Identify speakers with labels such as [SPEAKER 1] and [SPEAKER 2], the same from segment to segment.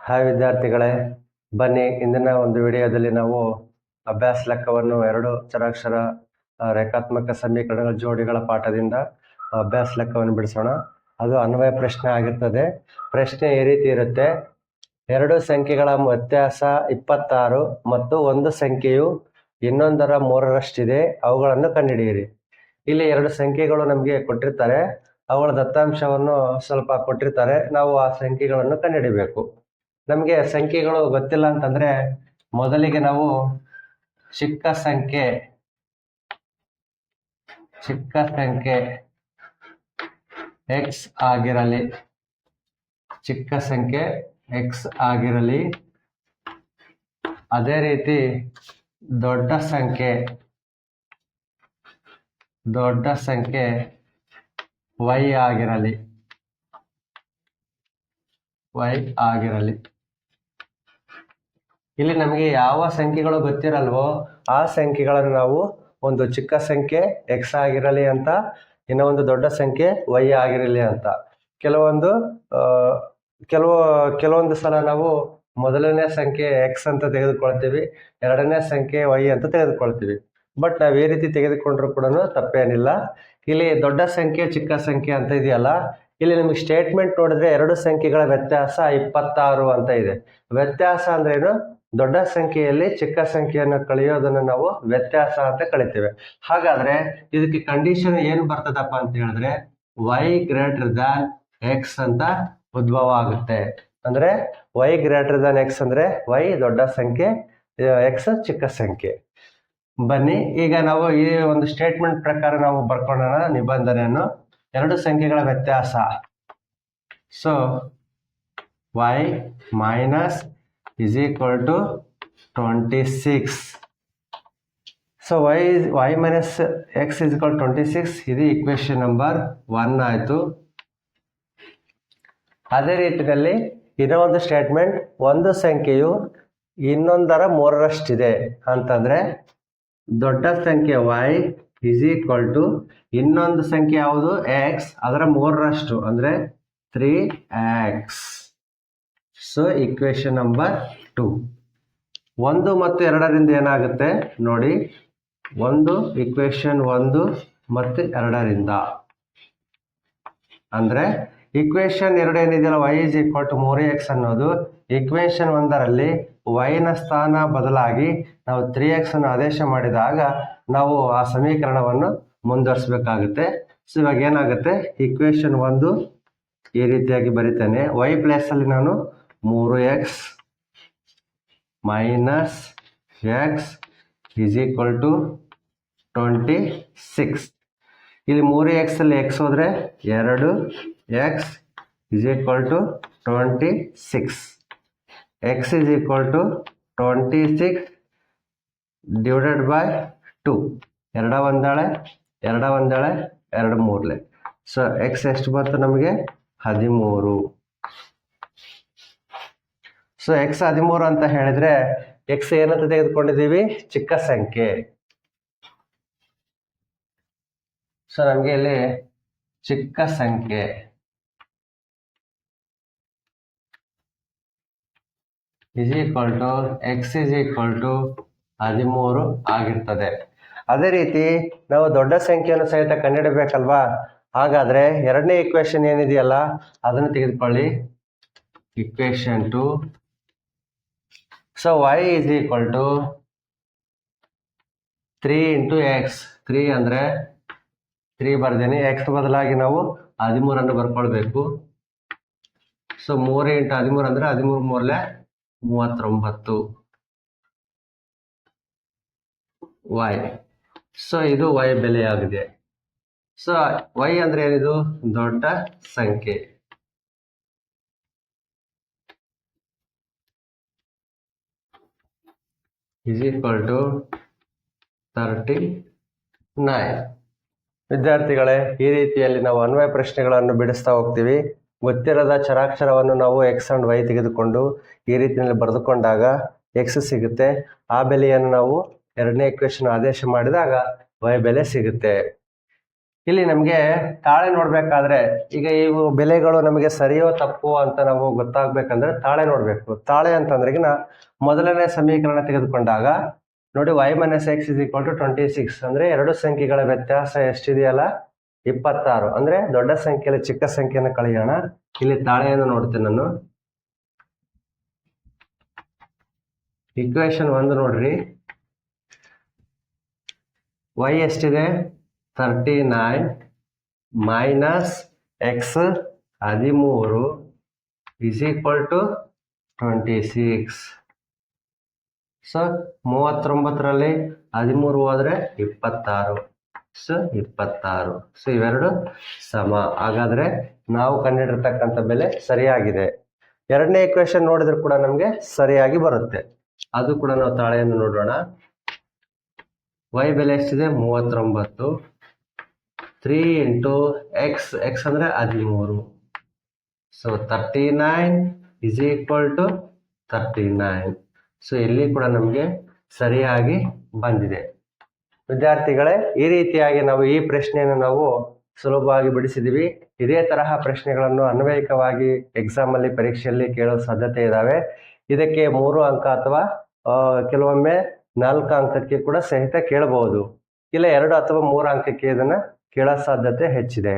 [SPEAKER 1] Hi ವಿದ್ಯಾರ್ಥಿಗಳೇ, ಬನ್ನಿ ಇಂದಿನ ಒಂದು ವಿಡಿಯೋದಲ್ಲಿ ನಾವು ಅಭ್ಯಾಸ ಲೆಕ್ಕವನ್ನು ಎರಡು ಚರಾಕ್ಷರ ರೇಖಾತ್ಮಕ ಸಮೀಕರಣಗಳ ಜೋಡಿಗಳ ಪಾಠದಿಂದ ಅಭ್ಯಾಸ ಲೆಕ್ಕವನ್ನು ಬಿಡಿಸೋಣ. ಅದು ಅನ್ವಯ ಪ್ರಶ್ನೆ ಆಗಿರ್ತದೆ. ಪ್ರಶ್ನೆ ಈ ರೀತಿ ಇರುತ್ತೆ: ಎರಡು ಸಂಖ್ಯೆಗಳ ವ್ಯತ್ಯಾಸ 26 ಮತ್ತು ಒಂದು ಸಂಖ್ಯೆಯು ಇನ್ನೊಂದರ 3ರಷ್ಟಿದೆ, ಅವುಗಳನ್ನು ಕಂಡುಹಿಡಿಯಿರಿ. ಇಲ್ಲಿ ಎರಡು ಸಂಖ್ಯೆಗಳು ನಮಗೆ ಕೊಟ್ಟಿರ್ತಾರೆ, ಅವುಗಳ ದತ್ತಾಂಶವನ್ನು ಸ್ವಲ್ಪ ಕೊಟ್ಟಿರ್ತಾರೆ. ನಾವು ಆ ಸಂಖ್ಯೆಗಳನ್ನು ಕಂಡುಹಿಡಿಬೇಕು. ನಮಗೆ ಸಂಖ್ಯೆಗಳು ಗೊತ್ತಿಲ್ಲ ಅಂತಂದ್ರೆ ಮೊದಲಿಗೆ ನಾವು ಚಿಕ್ಕ ಸಂಖ್ಯೆ x ಆಗಿರಲಿ, ಚಿಕ್ಕ ಸಂಖ್ಯೆ x ಆಗಿರಲಿ, ಅದೇ ರೀತಿ ದೊಡ್ಡ ಸಂಖ್ಯೆ y ಆಗಿರಲಿ. ಇಲ್ಲಿ ನಮಗೆ ಯಾವ ಸಂಖ್ಯೆಗಳು ಗೊತ್ತಿರಲ್ವೋ ಆ ಸಂಖ್ಯೆಗಳನ್ನು ನಾವು ಒಂದು ಚಿಕ್ಕ ಸಂಖ್ಯೆ x ಆಗಿರಲಿ ಅಂತ, ಇನ್ನೂ ಒಂದು ದೊಡ್ಡ ಸಂಖ್ಯೆ y ಆಗಿರಲಿ ಅಂತ ಕೆಲವೊಂದು ಸಲ ನಾವು ಮೊದಲನೇ ಸಂಖ್ಯೆ x ಅಂತ ತೆಗೆದುಕೊಳ್ತೀವಿ, ಎರಡನೇ ಸಂಖ್ಯೆ y ಅಂತ ತೆಗೆದುಕೊಳ್ತೀವಿ. ಬಟ್ ನಾವು ಈ ರೀತಿ ತೆಗೆದುಕೊಂಡ್ರು ಕೂಡ ತಪ್ಪೇನಿಲ್ಲ. ಇಲ್ಲಿ ದೊಡ್ಡ ಸಂಖ್ಯೆ ಚಿಕ್ಕ ಸಂಖ್ಯೆ ಅಂತ ಇದೆಯಲ್ಲ, ಇಲ್ಲಿ ನಿಮಗೆ ಸ್ಟೇಟ್ಮೆಂಟ್ ನೋಡಿದ್ರೆ ಎರಡು ಸಂಖ್ಯೆಗಳ ವ್ಯತ್ಯಾಸ 26 ಅಂತ ಇದೆ. ವ್ಯತ್ಯಾಸ ಅಂದ್ರೇನು? ದೊಡ್ಡ ಸಂಖ್ಯೆಯಲ್ಲಿ ಚಿಕ್ಕ ಸಂಖ್ಯೆಯನ್ನು ಕಳೆಯೋದನ್ನು ನಾವು ವ್ಯತ್ಯಾಸ ಅಂತ ಕಳಿತೇವೆ. ಹಾಗಾದ್ರೆ ಇದಕ್ಕೆ ಕಂಡೀಷನ್ ಏನು ಬರ್ತದಪ್ಪ ಅಂತ ಹೇಳಿದ್ರೆ y ಗ್ರೇಟರ್ ದ್ಯಾನ್ x ಅಂತ ಉದ್ಭವ ಆಗುತ್ತೆ. ಅಂದ್ರೆ y ಗ್ರೇಟರ್ ದ್ಯಾನ್ x ಅಂದ್ರೆ y ದೊಡ್ಡ ಸಂಖ್ಯೆ, x ಚಿಕ್ಕ ಸಂಖ್ಯೆ. ಬನ್ನಿ ಈಗ ನಾವು ಈ ಒಂದು ಸ್ಟೇಟ್ಮೆಂಟ್ ಪ್ರಕಾರ ನಾವು ಬರ್ಕೊಳ್ಳೋಣ ನಿಬಂಧನೆಯನ್ನು. ಎರಡು ಸಂಖ್ಯೆಗಳ ವ್ಯತ್ಯಾಸ, so y minus is equal to 26. So y minus x is equal to 26. ಇದು ಈಕ್ವೇಶನ್ ನಂಬರ್ 1 ಆಯಿತು. ಅದೇ ರೀತಿಯಲ್ಲಿ ಇನ್ನೂ ಒಂದು ಸ್ಟೇಟ್ಮೆಂಟ್, ಒಂದು ಸಂಖ್ಯೆಯು ಇನ್ನೊಂದರ 3ರಷ್ಟಿದೆ ಅಂತಂದ್ರೆ ದೊಡ್ಡ ಸಂಖ್ಯೆ y is equal to ಇನ್ನೊಂದು ಸಂಖ್ಯೆ ಯಾವುದು x, ಅದರ 3ರಷ್ಟು ಅಂದ್ರೆ 3x. So equation number 2. 1 ಮತ್ತು 2ರಿಂದ ಏನಾಗುತ್ತೆ ನೋಡಿ. ಒಂದು ಈಕ್ವೇಶನ್ 1 ಮತ್ತು 2ರಿಂದ ಅಂದ್ರೆ ಈಕ್ವೇಶನ್ 2 ಏನಿದೆಯಲ್ಲ y is equal to 3x ಅನ್ನೋದು ಈಕ್ವೇಶನ್ 1ರಲ್ಲಿ y ನ ಸ್ಥಾನ ಬದಲಾಗಿ ನಾವು 3x ಅನ್ನು ಆದೇಶ ಮಾಡಿದಾಗ ನಾವು ಆ ಸಮೀಕರಣವನ್ನು ಮುಂದುವರಿಸಬೇಕಾಗುತ್ತೆ. ಸೊ ಇವಾಗ ಏನಾಗುತ್ತೆ, ಈಕ್ವೇಶನ್ 1 ಈ ರೀತಿಯಾಗಿ ಬರಿತೇನೆ. y ಪ್ಲೇಸ್ ಅಲ್ಲಿ ನಾನು 3x minus x is equal to 26. ಇಲ್ಲಿ 3x ಅಲ್ಲಿ x ಹೋದ್ರೆ 2x is equal to 26. x is equal to 26 divided by 2. ಎರಡ ಒಂದಾಳೆ 2 ಮೂರ್ಲೆ. ಸೊ x ಎಷ್ಟು ಬಂತು ನಮಗೆ? 13. ಸೊ x 13 ಅಂತ ಹೇಳಿದ್ರೆ x ಏನಂತ ತೆಗೆದುಕೊಂಡಿದ್ದೀವಿ? ಚಿಕ್ಕ ಸಂಖ್ಯೆ. ಸೊ ನಮಗೆ ಇಲ್ಲಿ ಚಿಕ್ಕ ಸಂಖ್ಯೆ is equal to x is equal to 13 ಆಗಿರ್ತದೆ. ಅದೇ ರೀತಿ ನಾವು ದೊಡ್ಡ ಸಂಖ್ಯೆಯನ್ನು ಸಹಿತ ಕಂಡುಹಿಡಬೇಕಲ್ವಾ? ಹಾಗಾದ್ರೆ ಎರಡನೇ ಈಕ್ವೇಶನ್ ಏನಿದೆಯಲ್ಲ ಅದನ್ನು ತೆಗೆದುಕೊಳ್ಳಿ, equation 2. So y is equal to 3 into x. 3 ಅಂದ್ರೆ 3 ಬರ್ದೇನೆ, x ಬದಲಾಗಿ ನಾವು 13 ಬರ್ಕೊಳ್ಬೇಕು. ಸೊ 3 into 13 ಅಂದ್ರೆ 13 ಮೂರ್ಲೆ 39 y. ಸೊ ಇದು y ಬೆಲೆಯಾಗಿದೆ. ಸೊ y ಅಂದ್ರೆ ಏನಿದು? ದೊಡ್ಡ ಸಂಖ್ಯೆ. is equal to 39. ವಿದ್ಯಾರ್ಥಿಗಳೇ, ಈ ರೀತಿಯಲ್ಲಿ ನಾವು ಅನ್ವಯ ಪ್ರಶ್ನೆಗಳನ್ನು ಬಿಡಿಸ್ತಾ ಹೋಗ್ತೀವಿ. ಗೊತ್ತಿರದ ಚರಾಕ್ಷರವನ್ನು ನಾವು x and y ತೆಗೆದುಕೊಂಡು ಈ ರೀತಿಯಲ್ಲಿ ಬರೆದುಕೊಂಡಾಗ x ಸಿಗುತ್ತೆ. ಆ ಬೆಲೆಯನ್ನು ನಾವು ಎರಡನೇ ಈಕ್ವೇಶನ್ ಆದೇಶ ಮಾಡಿದಾಗ y ಬೆಲೆ ಸಿಗುತ್ತೆ. ಇಲ್ಲಿ ನಮಗೆ ತಾಳೆ ನೋಡ್ಬೇಕಾದ್ರೆ ಈಗ ಇವು ಬೆಲೆಗಳು ನಮಗೆ ಸರಿಯೋ ತಪ್ಪು ಅಂತ ನಾವು ಗೊತ್ತಾಗ್ಬೇಕಂದ್ರೆ ತಾಳೆ ನೋಡ್ಬೇಕು. ತಾಳೆ ಅಂತಂದ್ರೆ ಈಗ ಮೊದಲನೇ ಸಮೀಕರಣ ತೆಗೆದುಕೊಂಡಾಗ ನೋಡಿ y minus x is equal to 26 ಅಂದ್ರೆ ಎರಡು ಸಂಖ್ಯೆಗಳ ವ್ಯತ್ಯಾಸ ಎಷ್ಟಿದೆಯಲ್ಲ 26 ಅಂದ್ರೆ ದೊಡ್ಡ ಸಂಖ್ಯೆಯಲ್ಲಿ ಚಿಕ್ಕ ಸಂಖ್ಯೆಯನ್ನು ಕಳೆಯೋಣ. ಇಲ್ಲಿ ತಾಳೆಯನ್ನು ನೋಡ್ತೇನೆ ನಾನು. ಇಕ್ವೇಶನ್ 1 ನೋಡ್ರಿ, y ಎಷ್ಟಿದೆ 39 minus x 13 is equal to 26. So 39ರಲ್ಲಿ 13 ಹೋದ್ರೆ 26. ಸೊ 26. ಸೊ ಇವೆರಡು ಸಮ. ಹಾಗಾದ್ರೆ ನಾವು ಕಂಡುಹಿಡಿರ್ತಕ್ಕಂಥ ಬೆಲೆ ಸರಿಯಾಗಿದೆ. ಎರಡನೇ ಇಕ್ವೇಶನ್ ನೋಡಿದ್ರು ಕೂಡ ನಮಗೆ ಸರಿಯಾಗಿ ಬರುತ್ತೆ. ಅದು ಕೂಡ ನಾವು ತಾಳೆಯನ್ನು ನೋಡೋಣ. y ಬೆಲೆ ಎಷ್ಟಿದೆ 39. 3 ಇಂಟು ಎಕ್ಸ್, ಎಕ್ಸ್ ಅಂದ್ರೆ 13. So 39 is equal to 39. So ಇಲ್ಲಿ ಕೂಡ ನಮಗೆ ಸರಿಯಾಗಿ ಬಂದಿದೆ. ವಿದ್ಯಾರ್ಥಿಗಳೇ, ಈ ರೀತಿಯಾಗಿ ನಾವು ಈ ಪ್ರಶ್ನೆಯನ್ನು ನಾವು ಸುಲಭವಾಗಿ ಬಿಡಿಸಿದ್ವಿ. ಇದೇ ತರಹ ಪ್ರಶ್ನೆಗಳನ್ನು ಅನ್ವಯಿಕವಾಗಿ ಎಕ್ಸಾಮ್ ಅಲ್ಲಿ ಪರೀಕ್ಷೆಯಲ್ಲಿ ಕೇಳೋ ಸಾಧ್ಯತೆ ಇದಾವೆ. ಇದಕ್ಕೆ 3 ಅಂಕ ಅಥವಾ ಕೆಲವೊಮ್ಮೆ 4 ಅಂಕಕ್ಕೆ ಕೂಡ ಸಹಿತ ಕೇಳಬಹುದು. ಇಲ್ಲ 2 ಅಥವಾ 3 ಅಂಕಕ್ಕೆ ಇದನ್ನ ಕೇಳೋ ಸಾಧ್ಯತೆ ಹೆಚ್ಚಿದೆ.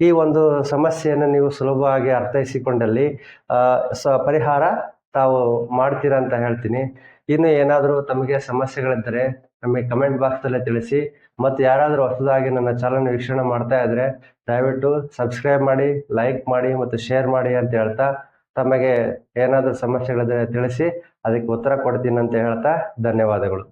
[SPEAKER 1] ಈ ಒಂದು ಸಮಸ್ಯೆಯನ್ನು ನೀವು ಸುಲಭವಾಗಿ ಅರ್ಥೈಸಿಕೊಂಡಲ್ಲಿ ಪರಿಹಾರ ತಾವು ಮಾಡ್ತೀರಾ ಅಂತ ಹೇಳ್ತೀನಿ. ಇನ್ನು ಏನಾದರೂ ತಮಗೆ ಸಮಸ್ಯೆಗಳಿದ್ದರೆ ನಮಗೆ ಕಮೆಂಟ್ ಬಾಕ್ಸಲ್ಲೇ ತಿಳಿಸಿ. ಮತ್ತು ಯಾರಾದರೂ ಹೊಸದಾಗಿ ನನ್ನ ಚಾನಲ್ ವೀಕ್ಷಣೆ ಮಾಡ್ತಾ ಇದ್ರೆ ದಯವಿಟ್ಟು ಸಬ್ಸ್ಕ್ರೈಬ್ ಮಾಡಿ, ಲೈಕ್ ಮಾಡಿ ಮತ್ತು ಶೇರ್ ಮಾಡಿ ಅಂತ ಹೇಳ್ತಾ, ತಮಗೆ ಏನಾದರೂ ಸಮಸ್ಯೆಗಳಿದ್ದರೆ ತಿಳಿಸಿ, ಅದಕ್ಕೆ ಉತ್ತರ ಕೊಡ್ತೀನಿ ಅಂತ ಹೇಳ್ತಾ ಧನ್ಯವಾದಗಳು.